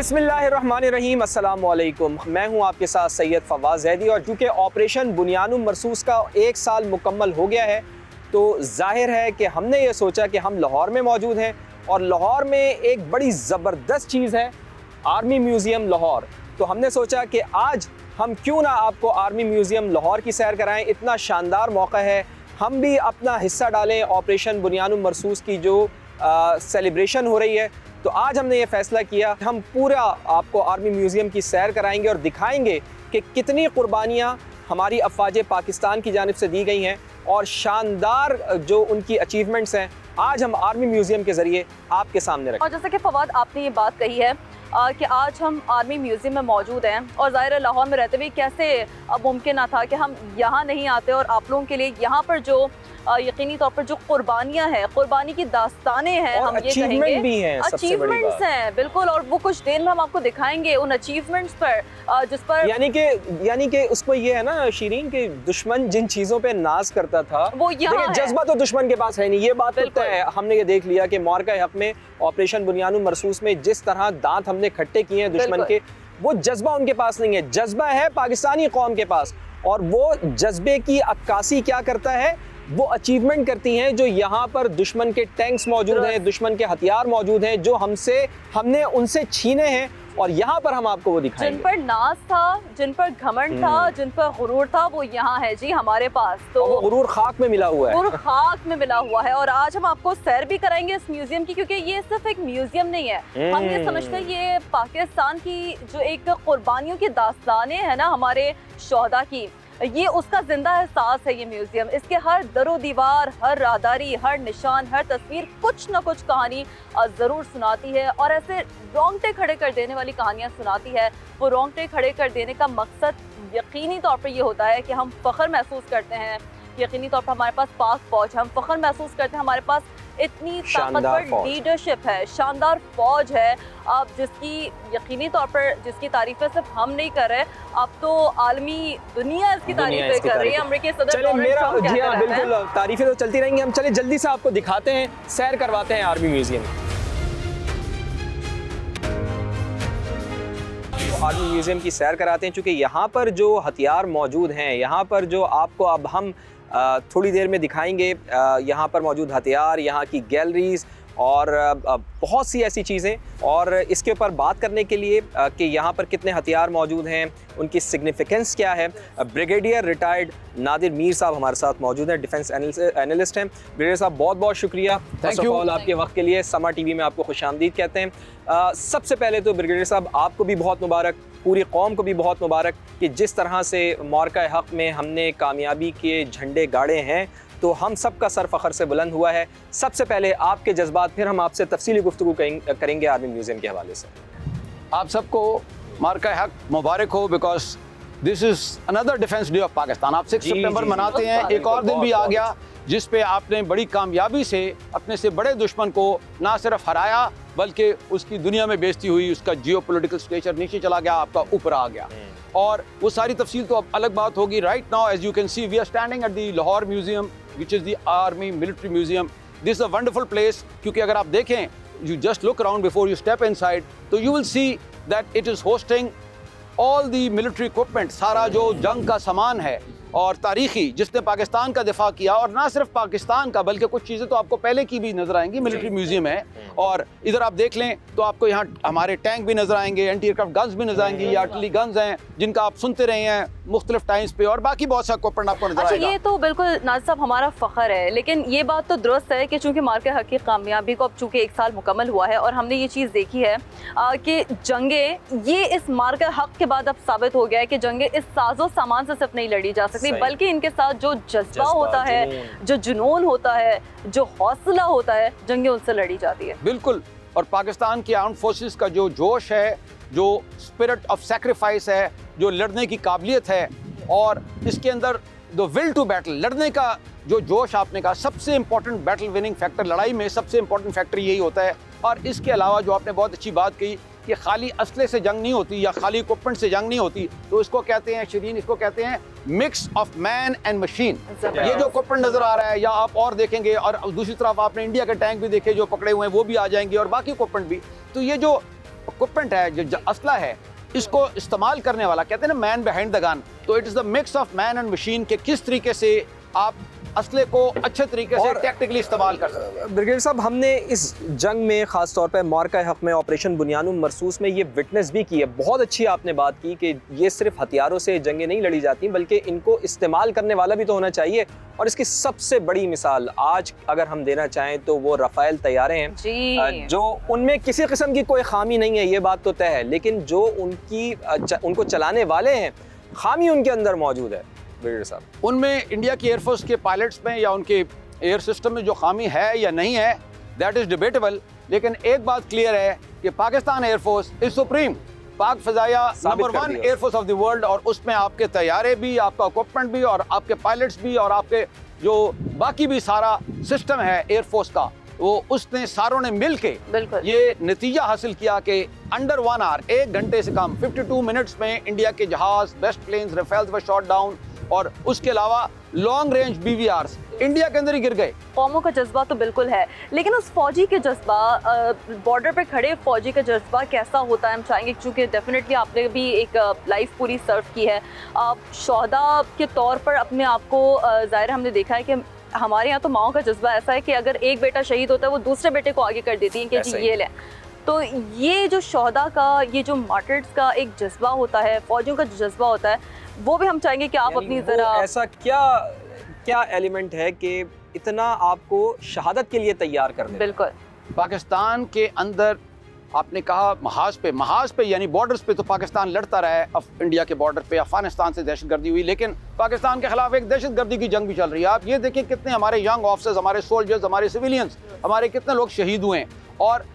बिस्मिल्लाहिर्रहमानिर्रहीम, अस्सलाम वालेकुम। मैं हूं आपके साथ सैयद फवाद ज़ैदी। और चूँकि ऑपरेशन बुनियानुम मरसूस का 1 साल मुकम्मल हो गया है, तो ज़ाहिर है कि हमने ये सोचा कि हम लाहौर में मौजूद हैं और लाहौर में एक बड़ी ज़बरदस्त चीज़ है, आर्मी म्यूज़ियम लाहौर। तो हमने सोचा कि आज हम क्यों ना आपको आर्मी म्यूज़ियम लाहौर की सैर कराएं। इतना शानदार मौका है, हम भी अपना हिस्सा डालें ऑपरेशन बुनियानुम मरसूस की जो सेलिब्रेशन हो रही है। तो आज हमने ये फ़ैसला किया, हम पूरा आपको आर्मी म्यूज़ियम की सैर कराएंगे और दिखाएंगे कि कितनी कुर्बानियाँ हमारी अफ़वाज पाकिस्तान की जानिब से दी गई हैं और शानदार जो उनकी अचीवमेंट्स हैं, आज हम आर्मी म्यूज़ियम के ज़रिए आपके सामने रखें। और जैसे कि फवाद आपने ये बात कही है कि आज हम आर्मी म्यूज़ियम में मौजूद हैं, और ज़ाहिर है लाहौर में रहते हुए कैसे मुमकिन ना था कि हम यहाँ नहीं आते और आप लोगों के लिए यहाँ पर जो यकीनी तौर पर जो कुर्बानियाँ हैं, कुर्बानी की दास्तानें हैं, हम ये कहेंगे भी हैं, अचीवमेंट्स हैं, बिल्कुल। और वो कुछ देर में हम आपको दिखाएंगे उन अचीवमेंट्स पर जिस पर यानी कि उसमें ये है ना शीरीन कि दुश्मन जिन चीज़ों पे नाज करता था वो यहाँ जज्बा तो दुश्मन के पास है नहीं, ये बात तो तय है। हमने ये देख लिया कि मार्का हक में ऑपरेशन बुनियानुम मरसूस में जिस तरह दांत हमने खट्टे किए हैं दुश्मन के, वो जज्बा उनके पास नहीं है। जज्बा है पाकिस्तानी कौम के पास, और वो जज्बे की अक्कासी क्या करता है, वो अचीवमेंट करती हैं जो यहाँ पर दुश्मन के टैंक्स मौजूद हैं, दुश्मन के हथियार मौजूद हैं जो हमने उनसे छीने हैं, और यहाँ पर हम आपको वो दिखाएंगे। जिन पर नाज था, जिन पर घमंड था, जिन पर गुरूर था, वो यहाँ है जी हमारे पास। तो वो गुरूर खाक में मिला हुआ है, गुरूर खाक में मिला हुआ है। और आज हम आपको सैर भी कराएंगे इस म्यूजियम की, क्योंकि ये सिर्फ एक म्यूजियम नहीं है। हम ये समझते हैं ये पाकिस्तान की जो एक कुर्बानियों की दास्तानें है ना, हमारे शोहदा की, ये उसका जिंदा एहसास है ये म्यूजियम। इसके हर दरो दीवार, हर राहदारी, हर निशान, हर तस्वीर कुछ न कुछ कहानी ज़रूर सुनाती है, और ऐसे रोंगटे खड़े कर देने वाली कहानियाँ सुनाती है। वो रोंगटे खड़े कर देने का मकसद यकीनी तौर पर ये होता है कि हम फ़ख्र महसूस करते हैं, यकीनी तौर पर हमारे पास पाक फौज है, हम फ़ख्र महसूस करते हैं हमारे पास इतनी ताकतवर लीडरशिप है, शानदार फौज है, अब जिसकी यकीनी तौर पर जिसकी तारीफें सिर्फ हम नहीं कर रहे, अब तो आलमी दुनिया इसकी तारीफें कर रही है। अमेरिकी सदर डोनाल्ड ट्रंप जी हाँ, बिल्कुल तारीफें तो चलती रहेंगी। हम चले जल्दी से आपको दिखाते हैं, सैर करवाते हैं आर्मी म्यूजियम। आर्मी म्यूजियम की सैर कराते हैं, चूँकि यहाँ पर जो हथियार मौजूद हैं, यहाँ पर जो आपको अब हम थोड़ी देर में दिखाएंगे, यहाँ पर मौजूद हथियार, यहाँ की गैलरीज और बहुत सी ऐसी चीज़ें, और इसके ऊपर बात करने के लिए कि यहाँ पर कितने हथियार मौजूद हैं, उनकी सिग्निफिकेंस क्या है, ब्रिगेडियर रिटायर्ड नादिर मीर साहब हमारे साथ मौजूद हैं, डिफेंस एनालिस्ट हैं। ब्रिगेडियर साहब बहुत बहुत शुक्रिया फर्स्ट ऑफ ऑल आपके वक्त के लिए। समा टीवी में आपको खुशामदीद कहते हैं। सबसे पहले तो ब्रिगेडियर साहब आपको भी बहुत मुबारक, पूरी कौम को भी बहुत मुबारक कि जिस तरह से मार्का हक में हमने कामयाबी के झंडे गाड़े हैं, तो हम सब का सर फ़ख्र से बुलंद हुआ है। सबसे पहले आपके जज्बात, फिर हम आपसे तफसीली गुफ्तगू करेंगे आर्मी म्यूज़ियम के हवाले से। आप सबको मार्का हक मुबारक हो, because this is another defence day of Pakistan. आप 6 सितंबर मनाते हैं, एक और दिन भी आ गया जिस पे आपने बड़ी कामयाबी से अपने से बड़े दुश्मन को ना सिर्फ हराया, बल्कि उसकी दुनिया में बेइज्जती हुई, उसका जियोपॉलिटिकल स्टेचर नीचे चला गया, आपका ऊपर आ गया। और वो सारी तफसील तो अब अलग बात होगी। Right now as you can see we are standing at the Lahore museum which is the army military museum. This is a wonderful place, क्योंकि अगर आप देखें, you just look around before you step inside, तो you will see that it is hosting all the military equipment, सारा जो जंग का सामान है और तारीखी जिसने पाकिस्तान का दिफा किया, और ना सिर्फ पाकिस्तान का बल्कि कुछ चीज़ें तो आपको पहले की भी नजर आएंगी। मिलिट्री म्यूजियम है, और इधर आप देख लें तो आपको यहाँ हमारे टैंक भी नजर आएंगे, एंटी एयरक्राफ्ट गन्स भी नजर आएंगी, ये आर्टिलरी गन्स हैं जिनका आप सुनते रहे हैं मुख्तलिफ टाइम्स पे, और बाकी बहुत सा इक्विपमेंट आपको नजर आएगा। ये तो बिल्कुल नाज़िर साहब हमारा फ़ख्र है, लेकिन ये बात तो दुरुस्त है कि चूँकि मार्का हक की कामयाबी को अब चूँकि 1 साल मुकम्मल हुआ है, और हमने ये चीज़ देखी है कि जंगें ये इस मार्का हक के बाद अब साबित हो गया है कि जंगें इस साजो सामान से सिर्फ नहीं लड़ी जा सकती, बल्कि इनके साथ जो जज्बा होता है, जो जुनून होता है, जो हौसला होता है, जंगें उनसे लड़ी जाती है। बिल्कुल। और पाकिस्तान की आर्म्ड फोर्सेस का जो जोश है, जो स्पिरिट ऑफ सैक्रिफाइस है, जो लड़ने की काबिलियत है, और इसके अंदर द विल टू बैटल, लड़ने का जो जोश आपने कहा, सबसे इंपॉर्टेंट बैटल विनिंग फैक्टर, लड़ाई में सबसे इंपॉर्टेंट फैक्टर यही होता है। और इसके अलावा जो आपने बहुत अच्छी बात कही कि खाली असले से जंग नहीं होती या खाली इक्विपमेंट से जंग नहीं होती, तो इसको कहते हैं शिरीन, इसको कहते हैं mix of man and machine. ये जो इक्विपमेंट नजर आ रहा है, या आप और देखेंगे, और दूसरी तरफ आपने इंडिया के टैंक भी देखे जो पकड़े हुए हैं, वो भी आ जाएंगे, और बाकी इक्विपमेंट भी। तो ये जो इक्विपमेंट है, जो असला है, इसको इस्तेमाल करने वाला, कहते हैं ना मैन बिहाइंड द गन, तो it is the mix of man and machine के किस तरीके से आप असले को अच्छे तरीके से टैक्टिकली इस्तेमाल कर सकते हैं। ब्रिगेडियर साहब, हमने इस जंग में ख़ास तौर पे मार्का हक में ऑपरेशन बुनियानुम मरसूस में ये विटनेस भी की है। बहुत अच्छी आपने बात की कि ये सिर्फ हथियारों से जंगें नहीं लड़ी जाती, बल्कि इनको इस्तेमाल करने वाला भी तो होना चाहिए। और इसकी सबसे बड़ी मिसाल आज अगर हम देना चाहें तो वो रफ़ाएल तैयारे हैं जी। जो उनमें किसी किस्म की कोई खामी नहीं है, ये बात तो तय है, लेकिन जो उनको चलाने वाले हैं, खामी उनके अंदर मौजूद है। ब्रिगेडियर साहब, उनमें इंडिया की एयरफोर्स के पायलट्स में या उनके एयर सिस्टम में जो खामी है या नहीं है, दैट इज़ डिबेटेबल। लेकिन एक बात क्लियर है कि Pakistan air force is supreme, Pak Fazaiya number 1 air force of the world, और उसमें आपके तैयारे भी, आपका इक्विपमेंट भी, और आपके पायलट्स भी, और आपके जो बाकी भी सारा सिस्टम है एयरफोर्स का, वो उसने सारों ने मिल के ये नतीजा हासिल किया कि अंडर 1 आवर, 1 घंटे से कम, 52 मिनट्स में इंडिया के जहाज, बेस्ट प्लेन्स, राफेल्स व शॉट डाउन, और उसके अलावा लॉन्ग रेंज BVRs इंडिया के अंदर ही गिर गए। कौमों का जज्बा तो बिल्कुल है, लेकिन उस फौजी के जज्बा, बॉर्डर पे खड़े फौजी का जज्बा कैसा होता है हम चाहेंगे, क्योंकि डेफिनेटली आपने भी एक लाइफ पूरी सर्व की है। आप शोहदा के तौर पर अपने आप को ज़ाहिर हमने देखा है कि हमारे यहाँ तो माओं का जज्बा ऐसा है कि अगर एक बेटा शहीद होता है वो दूसरे बेटे को आगे कर देती हैं कि जी ये लें। तो ये जो शोहदा का, ये जो मार्टर्स का एक जज्बा होता है, फौजियों का जो जज्बा होता है, वो भी हम चाहेंगे कि आप अपनी ज़रा, ऐसा क्या एलिमेंट है कि इतना आपको शहादत के लिए तैयार कर दे? बिल्कुल। पाकिस्तान के अंदर आपने कहा महाज पे यानी बॉर्डर्स पे तो पाकिस्तान लड़ता रहा है, इंडिया के बॉर्डर पे अफगानिस्तान से दहशतगर्दी हुई, लेकिन पाकिस्तान के खिलाफ एक दहशतगर्दी की जंग भी चल रही है। आप ये देखिए कितने हमारे यंग ऑफिसर्स, हमारे सोल्जर्स, हमारे सिविलियंस, हमारे कितने लोग शहीद हुए हैं, और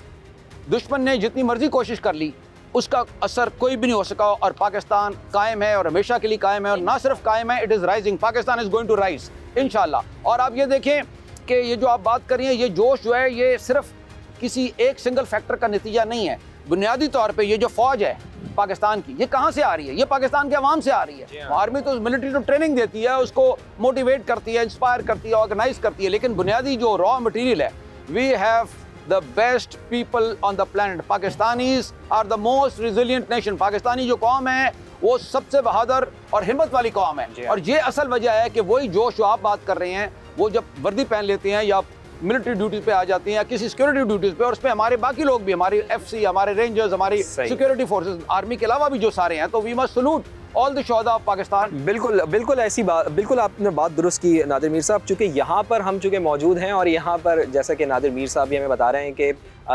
दुश्मन ने जितनी मर्जी कोशिश कर ली उसका असर कोई भी नहीं हो सका, और पाकिस्तान कायम है और हमेशा के लिए कायम है, और ना सिर्फ कायम है, it is rising, Pakistan is going to rise इंशाल्लाह। और आप ये देखें कि ये जो आप बात कर रही हैं, ये जोश जो है, ये सिर्फ किसी एक सिंगल फैक्टर का नतीजा नहीं है। बुनियादी तौर पे ये जो फौज है पाकिस्तान की, ये कहाँ से आ रही है? ये पाकिस्तान के अवाम से आ रही है। आर्मी तो मिलिट्री तो ट्रेनिंग देती है, उसको मोटिवेट करती है, इंस्पायर करती है, ऑर्गेनाइज करती है, लेकिन बुनियादी जो रॉ मटेरियल है, we have the best people on the planet. Pakistanis are the most resilient nation. Pakistani जो कौम है वो सबसे बहादुर और हिम्मत वाली कौम है, और ये असल वजह है कि वही जोश जो आप बात कर रहे हैं, वो जब वर्दी पहन लेते हैं या मिलिट्री ड्यूटीज पे आ जाती हैं या किसी सिक्योरिटी ड्यूटीज पे, और उस पर हमारे बाकी लोग भी, हमारी FC, हमारे रेंजर्स, हमारी सिक्योरिटी फोर्सेस, आर्मी के अलावा भी जो सारे हैं, तो we must salute all the शोहदा ऑफ पाकिस्तान। बिल्कुल ऐसी बात, बिल्कुल आपने बात दुरुस्त की नादिर मीर साहब, चूँकि यहाँ पर हम चूँकि मौजूद हैं, और यहाँ पर जैसा कि नादिर मीर साहब भी हमें बता रहे हैं कि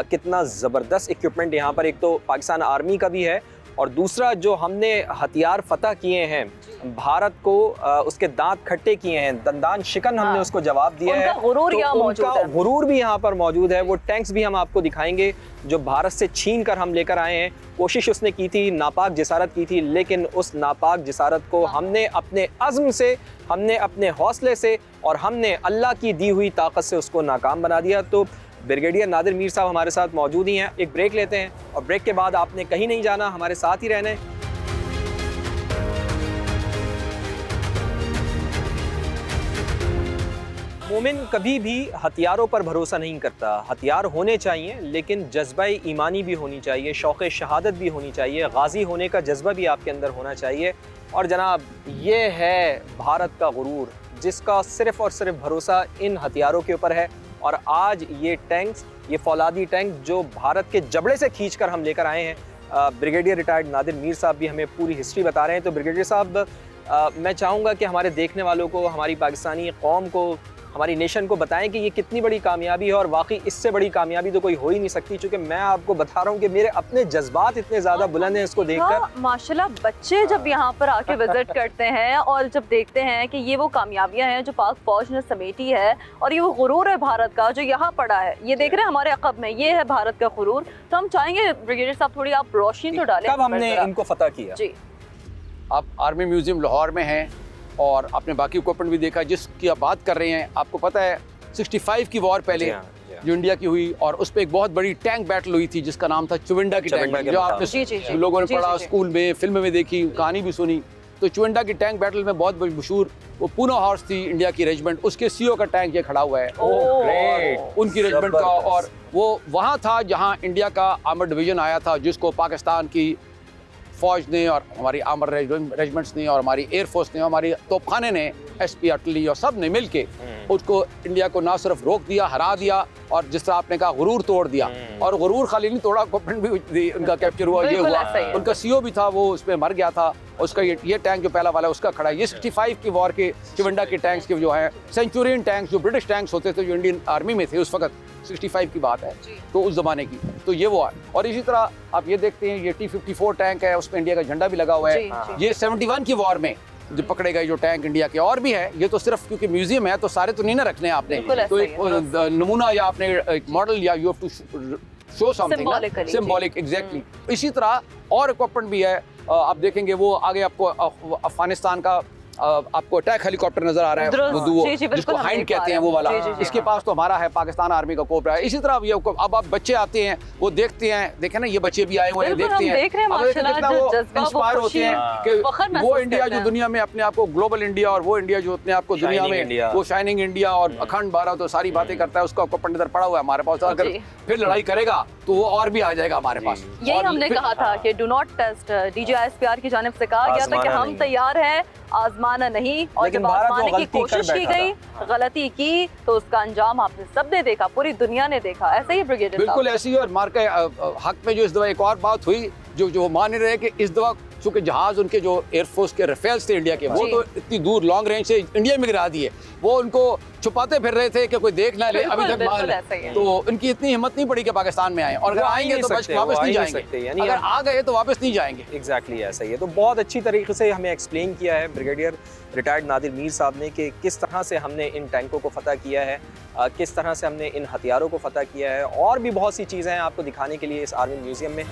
कितना ज़बरदस्त इक्विपमेंट यहाँ पर एक तो पाकिस्तान आर्मी का भी है, और दूसरा जो हमने हथियार फतह किए हैं भारत को, उसके दांत खट्टे किए हैं, दंदान शिकन हमने उसको जवाब दिया है, उनका गुरूर भी यहाँ पर मौजूद है। वो टैंक्स भी हम आपको दिखाएंगे जो भारत से छीन कर हम लेकर आए हैं। कोशिश उसने की थी, नापाक जिसारत की थी, लेकिन उस नापाक जिसारत को हमने अपने अज़्म से, हमने अपने हौसले से, और हमने अल्लाह की दी हुई ताकत से उसको नाकाम बना दिया। तो ब्रिगेडियर नादिर मीर साहब हमारे साथ मौजूद ही हैं। एक ब्रेक लेते हैं, और ब्रेक के बाद आपने कहीं नहीं जाना, हमारे साथ ही रहना है। मोमिन कभी भी हथियारों पर भरोसा नहीं करता। हथियार होने चाहिए, लेकिन जज्बा ईमानी भी होनी चाहिए, शौक़ शहादत भी होनी चाहिए, गाजी होने का जज्बा भी आपके अंदर होना चाहिए। और जनाब, ये है भारत का गुरूर, जिसका सिर्फ़ और सिर्फ भरोसा इन हथियारों के ऊपर है। और आज ये टैंक्स, ये फौलादी टैंक जो भारत के जबड़े से खींच कर हम लेकर आए हैं, ब्रिगेडियर रिटायर्ड नादिर मीर साहब भी हमें पूरी हिस्ट्री बता रहे हैं। तो ब्रिगेडियर साहब, मैं चाहूँगा कि हमारे देखने वालों को, हमारी पाकिस्तानी कौम को, हमारी नेशन को बताएं कि ये कितनी बड़ी कामयाबी है, और वाकई इससे बड़ी कामयाबी तो कोई हो ही नहीं सकती। क्योंकि मैं आपको बता रहा हूँ कि मेरे अपने जज्बात इतने ज़्यादा बुलंद हैं इसको देखकर। माशाल्लाह, बच्चे जब यहाँ पर आके विजिट करते हैं और जब देखते हैं कि ये वो कामयाबियाँ हैं जो पाक फौज ने समेटी है, और ये वो गुरूर है भारत का जो यहाँ पड़ा है, ये देख रहे हैं हमारे अक़ब में, ये है भारत का गुरूर। तो हम चाहेंगे ब्रिगेडियर साहब थोड़ी आप रोशनी तो डालें। कब हमने इनको फतह किया? जी, आप आर्मी म्यूजियम लाहौर में हैं, और आपने बाकी इक्विपमेंट भी देखा जिसकी आप बात कर रहे हैं। आपको पता है 65 की वॉर पहले जो इंडिया की हुई, और उस पर एक बहुत बड़ी टैंक बैटल हुई थी जिसका नाम था चुविंडा की टैंक, जो आपने लोगों ने पढ़ा, स्कूल में, फिल्म में देखी, कहानी भी सुनी। तो चुविंडा की टैंक बैटल में बहुत बड़ी मशहूर वो पूना हॉर्स थी इंडिया की रेजिमेंट, उसके सीओ का टैंक ये खड़ा हुआ है ओह ग्रेट, उनकी रेजिमेंट का। और वो वहाँ था जहाँ इंडिया का आर्मर डिवीजन आया था, जिसको पाकिस्तान की फ़ौज ने और हमारी आर्मर रेजिमेंट्स ने और हमारी एयरफोर्स ने, हमारी तोपखाने ने, एसपी अटली और सब ने मिल के उसको इंडिया को ना सिर्फ रोक दिया, हरा दिया, और जिस तरह आपने कहा गुरूर तोड़ दिया। और गुरूर खाली नहीं तोड़ा, इक्विपमेंट भी उनका कैप्चर हुआ, ये हुआ। उनका सीओ भी था, वो उसमें मर गया था। उसका ये टैंक जो पहला वाला है उसका खड़ा है। ये 65 की वॉर के चिवंडा के टैंक्स के जो हैं सेंचुरियन टैंक्स, जो ब्रिटिश टैंक्स होते थे, जो इंडियन आर्मी में थे उस वक्त, 65 की बात है तो उस ज़माने की, तो ये वो है। और इसी तरह आप ये देखते हैं, ये T-54 टैंक है, उसमें इंडिया का झंडा भी लगा हुआ है। ये 71 की वॉर में जो पकड़े गए जो टैंक इंडिया के, और भी है। ये तो सिर्फ क्योंकि म्यूजियम है तो सारे तो नहीं ना रखने आपने, तो एक नमूना या आपने एक मॉडल या you have to show something symbolic, exactly. इसी तरह और इक्विपमेंट भी है। आप देखेंगे वो आगे आपको अफगानिस्तान का आपको अटैक हेलीकॉप्टर नजर आ रहा है, जिसको हाइंड कहते हैं, वो वाला। इसके पास तो हमारा है, पाकिस्तान आर्मी का कोबरा है। इसी तरह अब आप बच्चे आते हैं, वो देखते हैं, देखें ना, ये बच्चे भी आए हुए हैं, देखते हैं, कितना वो इंस्पायर होते हैं कि वो इंडिया जो दुनिया में अपने आप को ग्लोबल इंडिया, और वो इंडिया जो अपने आप को दुनिया में वो शाइनिंग इंडिया और अखंड भारत तो सारी बातें करता है, उसका इक्विपमेंट इधर पड़ा हुआ है हमारे पास। अगर फिर लड़ाई करेगा तो वो और भी आ जाएगा हमारे पास। यही हमने कहा था कि डू नॉट टेस्ट, DGISPR की जानिब से कहा गया था कि हम तैयार हैं, आजमाना नहीं। और जब आजमाने की कोशिश की गई, गलती की, तो उसका अंजाम आपने सब ने देखा, पूरी दुनिया ने देखा। ऐसे ही ब्रिगेडियर बिल्कुल ऐसे ही। और मार्का हक में जो इस दफा एक और बात हुई, जो मान रहे कि इस दफा चूंकि जहाज उनके जो एयरफोर्स के राफेल्स थे इंडिया के, वो तो इतनी दूर लॉन्ग रेंज से इंडिया में गिरा दिए, वो उनको छुपाते फिर रहे थे कि कोई देख ना ले, अभी तक माल। तो उनकी इतनी हिम्मत नहीं पड़ी कि पाकिस्तान में आए, और अगर आएंगे तो वापस नहीं जाएंगे, अगर आ गए तो वापस नहीं जाएंगे। एग्जैक्टली ऐसा ही है। तो बहुत अच्छी तरीके से हमें एक्सप्लेन किया है ब्रिगेडियर रिटायर्ड नादिर मीर साहब ने कि किस तरह से हमने इन टैंकों को फतह किया है, किस तरह से हमने इन हथियारों को फतह किया है, और भी बहुत सी चीज़ें हैं आपको दिखाने के लिए इस आर्मी म्यूजियम में।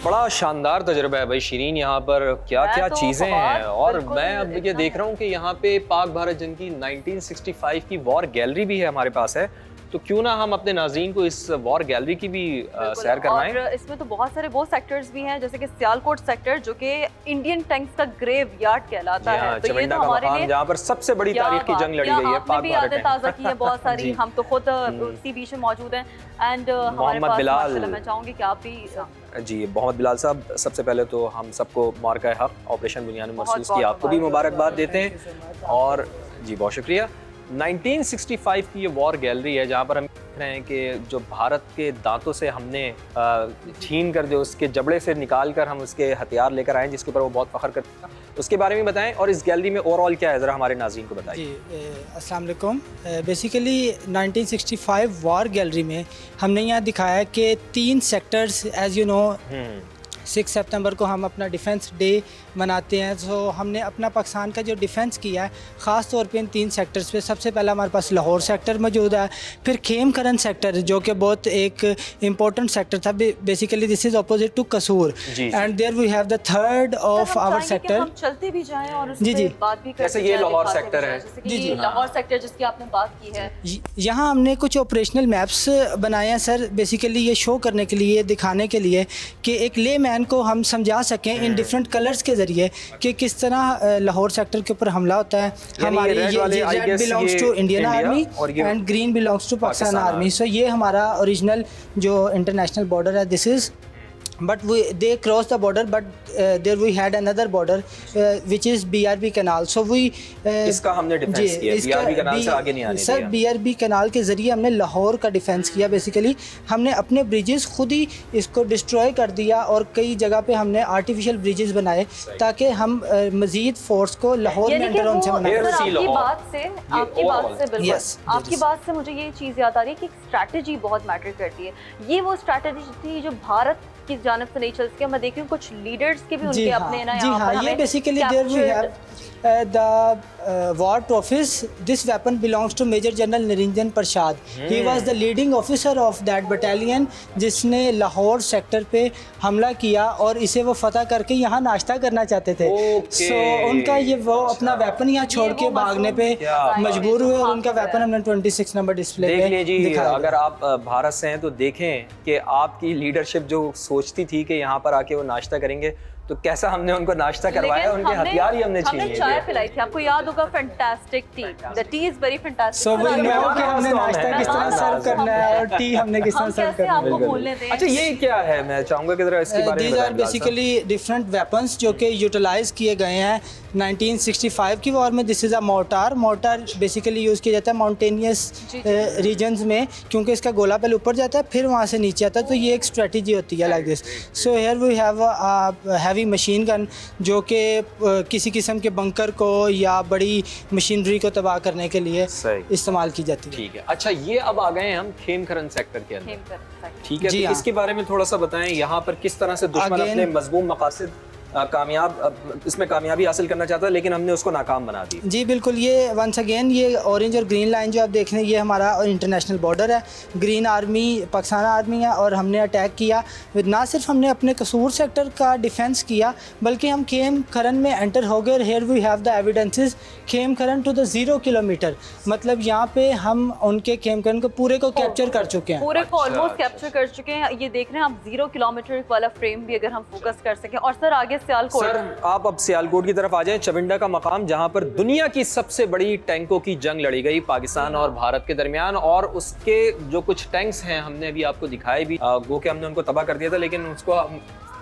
बड़ा शानदार तजुर्बा है भाई शिरीन, यहाँ पर क्या क्या चीज़ें हैं। और मैं अब ये देख रहा हूँ कि यहाँ पे पाक भारत जंग की 1965 की वॉर गैलरी भी है हमारे पास है, तो क्यों ना हम अपने नाज़रीन को इस वॉर गैलरी की भी सैर करवाएं। और इसमें तो बहुत सारे वो सेक्टर्स भी हैं, जैसे कि सियालकोट सेक्टर, जो कि इंडियन टैंक्स का ग्रेव यार्ड कहलाता है। तो ये तो हमारे लिए जहाँ पर सबसे बड़ी तारीख की जंग लड़ी गई है, पाक भारत में ताज़ा की है बहुत सारी। हम तो खुद उसी बीच में मौजूद हैं। एंड हमारे पास माशाल्लाह, मैं चाहूँगी कि आप भी जी मोहम्मद बिलाल साहब, सबसे पहले तो हम सबको मार्का हक ऑपरेशन बुनियाद महसूस की आपको भी मुबारकबाद देते हैं। और जी बहुत शुक्रिया। 1965 की ये वॉर गैलरी है जहाँ पर हम देख रहे हैं कि जो भारत के दांतों से हमने छीन कर, जो उसके जबड़े से निकाल कर हम उसके हथियार लेकर आए, जिसके ऊपर वो बहुत फख्र करते हैं, उसके बारे में बताएं। और इस गैलरी में ओवरऑल क्या है, ज़रा हमारे नाज़रीन को बताइए। जी अस्सलाम वालेकुम। बेसिकली 1965 वॉर गैलरी में हमने यहाँ दिखाया कि 3 सेक्टर्स, एज यू नो 6 सितंबर को हम अपना डिफेंस डे मनाते हैं। तो हमने अपना पाकिस्तान का जो डिफेंस किया है ख़ास तौर पे इन 3 सेक्टर्स पे। सबसे पहला हमारे पास लाहौर सेक्टर मौजूद है, फिर खेम करन सेक्टर जो कि बहुत एक इम्पोर्टेंट सेक्टर था। Basically this is opposite to Kasur, and there we have the third of our sector. हम चलते भी जाएं और उस जी बात भी जैसे ये लाहौर सेक्टर है, जी जी लाहौर सेक्टर जिसकी आपने बात की है। यहाँ हमने कुछ ऑपरेशनल मैप्स बनाए हैं सर, बेसिकली ये शो करने के लिए, दिखाने के लिए कि एक ले मैन को हम समझा सकें इन डिफरेंट कलर्स के ज़रिए कि किस तरह लाहौर सेक्टर के ऊपर हमला होता है। हमारी ये red belongs to Indian army and green belongs to Pakistan army. So ये हमारा ओरिजिनल जो इंटरनेशनल बॉर्डर है, this is but they crossed the border, but there we had another border which is BRB canal. So we इसका हमने defence किया, BRB canal से आगे नहीं आने दिया। सर BRB canal के ज़रिए हमने लाहौर का डिफेंस किया। बेसिकली हमने अपने ब्रिजेस खुद ही इसको डिस्ट्रॉय कर दिया, और कई जगह पे हमने आर्टिफिशियल ब्रिजेस बनाए ताकि हम मज़ीद फोर्स को लाहौर में अंडर से बनाए। आपकी बात से मुझे ये चीज़ याद आ रही है कि स्ट्रैटेजी बहुत मैटर करती है। ये वो स्ट्रैटेजी थी जो भारत की जानिब से नहीं चल सके। मैं देख रही हूँ कुछ लीडर्स के भी उनके अपने ना, जी हाँ, ये basically there we have the war trophies, this weapon belongs to Major General Niranjan Prasad. He was the leading officer of that battalion जिसने लाहौर सेक्टर पे हमला किया और इसे वो फतह करके यहाँ नाश्ता करना चाहते थे। So उनका ये वो अपना वेपन यहाँ छोड़ के भागने पे मजबूर हुए और उनका वेपन हमने 26 नंबर डिस्प्ले देख पे लीजिए। दिखाया। अगर आप भारत से हैं तो देखें कि आपकी लीडरशिप जो सोचती थी कि यहाँ पर आके वो नाश्ता करेंगे, तो कैसा हमने उनको नाश्ता करवाया, उनके हथियार ही हमने छीन लिए। चाय पिलाई थी, आपको याद होगा, fantastic T, the T is very fantastic. So we know कि हमने नाश्ता किस तरह सर्व करना है और टी हमने किस तरह सर्व करना है। आपको भूलने दें। अच्छा ये क्या है, मैं चाहूंगा कि जरा इसके बारे में These are बताएं। basically different weapons जो कि यूटिलाइज किए गए हैं 1965 की वॉर में। This is a mortar. Mortar basically use किया जाता है माउंटेनियस रीजन्स में, क्योंकि इसका गोला पहले ऊपर जाता है फिर वहाँ से नीचे आता है, तो ये एक स्ट्रेटजी होती है like this. So here we have heavy machine gun जो कि किसी किस्म के बंकर को या बड़ी मशीनरी को तबाह करने के लिए इस्तेमाल की जाती है। ठीक है। अच्छा ये अब आ गए हैं हम खेमखरन सेक्टर के अंदर, ठीक है, जी तो हाँ। इसके बारे में थोड़ा सा बताएं, यहाँ पर किस तरह से दुश्मन अपने मजबूम मकासद इसमें कामयाबी हासिल करना चाहता है, लेकिन हमने उसको नाकाम बना दी। जी बिल्कुल। ये वंस अगेन ये ऑरेंज और ग्रीन लाइन जो आप देख रहे हैं ये हमारा इंटरनेशनल बॉर्डर है। ग्रीन आर्मी पाकिस्तान आर्मी है और हमने अटैक किया। ना सिर्फ हमने अपने कसूर सेक्टर का डिफेंस किया बल्कि हम खेम खरन में एंटर हो गए। Here we have the evidences Khem Karan to the 0 kilometre, मतलब यहाँ पे हम उनके खेम खरन को पूरे को कैप्चर कर चुके हैं, पूरे को ऑलमोस्ट कैप्चर कर चुके हैं। ये देख रहे हैं आप 0 किलोमीटर वाला फ्रेम भी अगर हम फोकस कर सकें। और सर आगे सियालकोट। सर आप अब सियालकोट की तरफ आ जाएं, चविंडा का मकाम जहां पर दुनिया की सबसे बड़ी टैंकों की जंग लड़ी गई पाकिस्तान और भारत के दरमियान, और उसके जो कुछ टैंक्स हैं हमने अभी आपको दिखाए भी, गो के हमने उनको तबाह कर दिया था, लेकिन उसको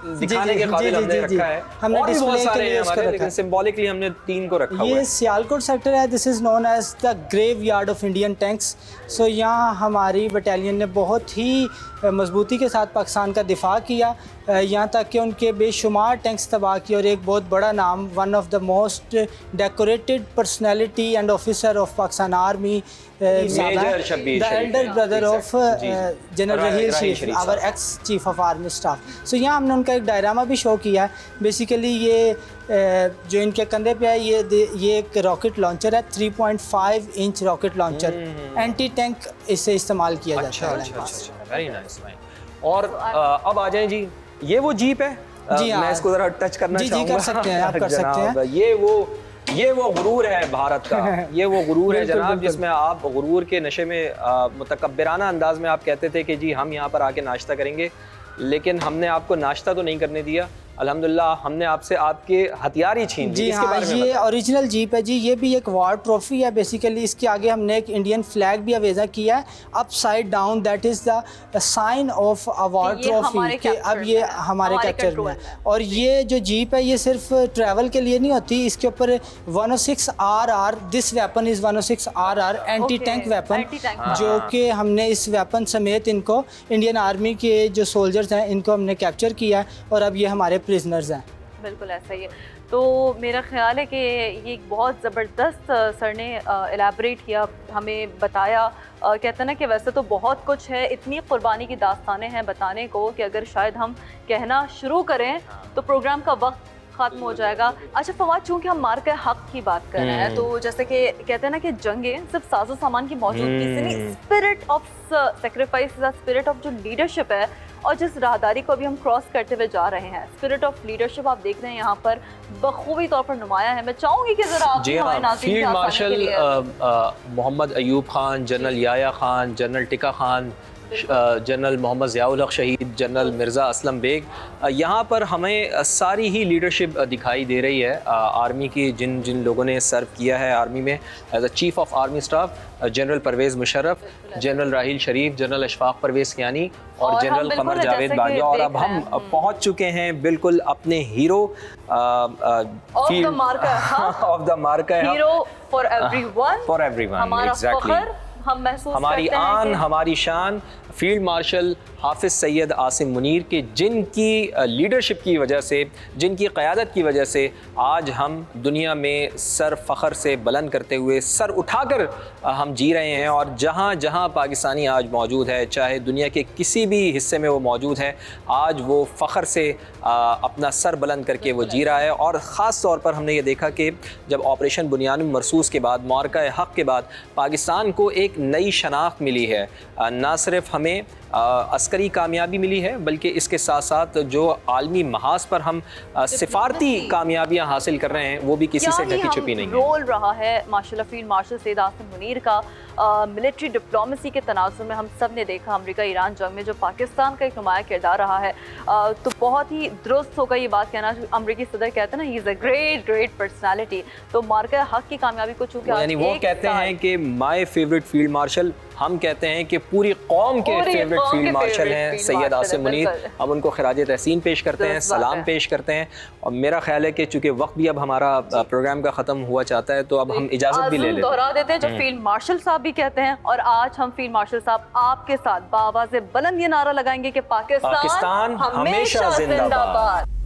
दिखाने के काबिल हमने रखा है। हमने और भी बहुत डिस्प्ले के सारे लिए हैं उसको हमारे, रखा लेकिन है। सिंबॉलिकली हमने 3 को रखा हुआ ये है। सियालकोट सेक्टर है। This is known as the graveyard of Indian tanks. So यहाँ हमारी बटालियन ने बहुत ही मजबूती के साथ पाकिस्तान का दिफा किया, यहाँ तक कि उनके बेशुमार टैंक्स तबाह किए। और एक बहुत बड़ा नाम, one of the most decorated personality and officer of Pakistan army, major Shabbir the Sharif, elder brother of जी। जनरल राहील रहील शरीफ आवर साहब। Ex chief of army staff. So यहाँ हमने उनका एक डायरामा भी शो किया है। बेसिकली ये जो इनके कंधे पे है ये एक रॉकेट लॉन्चर है, 3.5 inch rocket launcher, anti tank इसे इस्तेमाल किया जाता है। अच्छा, वेरी नाइस। और अब आ जाएं जी, ये वो जीप है। जी हाँ। मैं इसको जरा टच करना जी, चाहूंगा। कर सकते हैं, आप कर सकते हैं। ये वो गुरूर है भारत का। ये वो गुरूर है बिल्कुल, जनाब, बिल्कुल। जिसमें आप गुरूर के नशे में मुतकब्बिराना अंदाज में आप कहते थे कि जी हम यहाँ पर आके नाश्ता करेंगे, लेकिन हमने आपको नाश्ता तो नहीं करने दिया। अल्हम्दुलिल्लाह हमने आपसे आपके हथियार ही छीन लिए। जी इसके हाँ, बारे में ये बताएं। ओरिजिनल जीप है जी। ये भी एक वार ट्रॉफी है बेसिकली। इसके आगे हमने एक इंडियन फ्लैग भी अवेजा किया है upside down, that is the sign of a war trophy कि अब ये हमारे कैप्चर में है। और ये जो जीप है ये सिर्फ ट्रैवल के लिए नहीं होती, इसके ऊपर 106 RR, this weapon is 106 RR anti tank weapon, जो कि हमने इस वेपन समेत इनको इंडियन आर्मी के जो सोल्जर्स हैं इनको हमने कैप्चर किया है और अब ये हमारे प्रिजनर्स हैं। बिल्कुल ऐसा ही है। तो मेरा ख्याल है कि ये एक बहुत ज़बरदस्त सर ने एलैबोरेट किया, हमें बताया। कहते हैं ना कि वैसे तो बहुत कुछ है, इतनी कुर्बानी की दास्तानें हैं बताने को कि अगर शायद हम कहना शुरू करें तो प्रोग्राम का वक्त ख़त्म हो जाएगा। अच्छा फवाद, चूँकि हम मार्का हक की बात कर रहे हैं, तो जैसे कि कहते हैं ना कि जंगें सिर्फ साजो सामान की मौजूदगी से नहीं, spirit of sacrifice, spirit of जो लीडरशिप है और जिस राहदारी को अभी हम क्रॉस करते हुए जा रहे हैं, स्पिरिट ऑफ लीडरशिप आप देख रहे हैं यहाँ पर बखूबी तौर पर नुमाया है। मैं चाहूँगी कि ज़रा आप जी हाँ, field marshal Mohammad Ayub Khan, general Yahya Khan, general Tikka Khan, general Mohammad Ziaul हक शहीद, जनरल मिर्ज़ा असलम बेग, यहाँ पर हमें सारी ही लीडरशिप दिखाई दे रही है आर्मी की, जिन जिन लोगों ने सर्व किया है आर्मी में as a chief of army staff, general Pervez Musharraf, general Raheel Sharif, general Ashfaq Pervez Kayani और जनरल कमर जावेद बाजवा। और अब हम पहुँच चुके हैं बिल्कुल अपने हीरो ऑफ द मार्का, hero for everyone, for everyone, हमारा एग्जैक्टली। फख्र हम महसूस हमारी करते हैं आन, कि हमारी शान फील्ड मार्शल हाफिज़ सैयद आसिम मुनीर के, जिनकी लीडरशिप की वजह से, जिनकी क़यादत की वजह से आज हम दुनिया में सर फ़ख्र से बुलंद करते हुए, सर उठाकर हम जी रहे हैं। और जहाँ जहाँ पाकिस्तानी आज मौजूद है, चाहे दुनिया के किसी भी हिस्से में वो मौजूद है, आज वो फ़ख्र से अपना सर बुलंद करके वो जी रहा है। और ख़ास तौर पर हमने ये देखा कि जब ऑपरेशन बुनियानुल मरसूस के बाद, मार्का हक़ के बाद पाकिस्तान को एक नई शनाख्त मिली है। ना सिर्फ हमें अस्करी कामयाबी मिली है, बल्कि इसके साथ साथ जो आलमी महाज पर हम सिफारती कामयाबियां हासिल कर रहे हैं, वो भी किसी से ढकी छुपी नहीं है। रोल रहा है माशाल्लाह फील्ड मार्शल सैयद आसिम मुनीर का मिलिट्री डिप्लोमेसी के तनाज़ुर में। हम सब ने देखा अमेरिका ईरान जंग में जो पाकिस्तान का एक नुमाया किरदार रहा है, तो बहुत ही दुरुस्त होगा ये बात कहना, अमरीकी सदर कहते हैं ना, he is a great great personality. तो मार्का हक़ की कामयाबी को चूँकि यानी वो कहते हैं कि माय फेवरेट फील्ड मार्शल, हम कहते हैं कि पूरी कौम के फेवरेट फील्ड मार्शल हैं सैयद आसिम मुनीर। हम उनको खिराज तहसीन पेश करते हैं, सलाम पेश करते हैं। और मेरा ख्याल है कि चूँकि वक्त भी अब हमारा प्रोग्राम का ख़त्म हुआ चाहता है, तो अब हम इजाज़त भी ले लेते हैं। दोहरा देते हैं जो फील्ड मार्शल साहब भी कहते हैं, और आज हम फील्ड मार्शल साहब आपके साथ बावाज़े बुलंद ये नारा लगाएंगे कि पाकिस्तान हमेशा जिंदाबाद।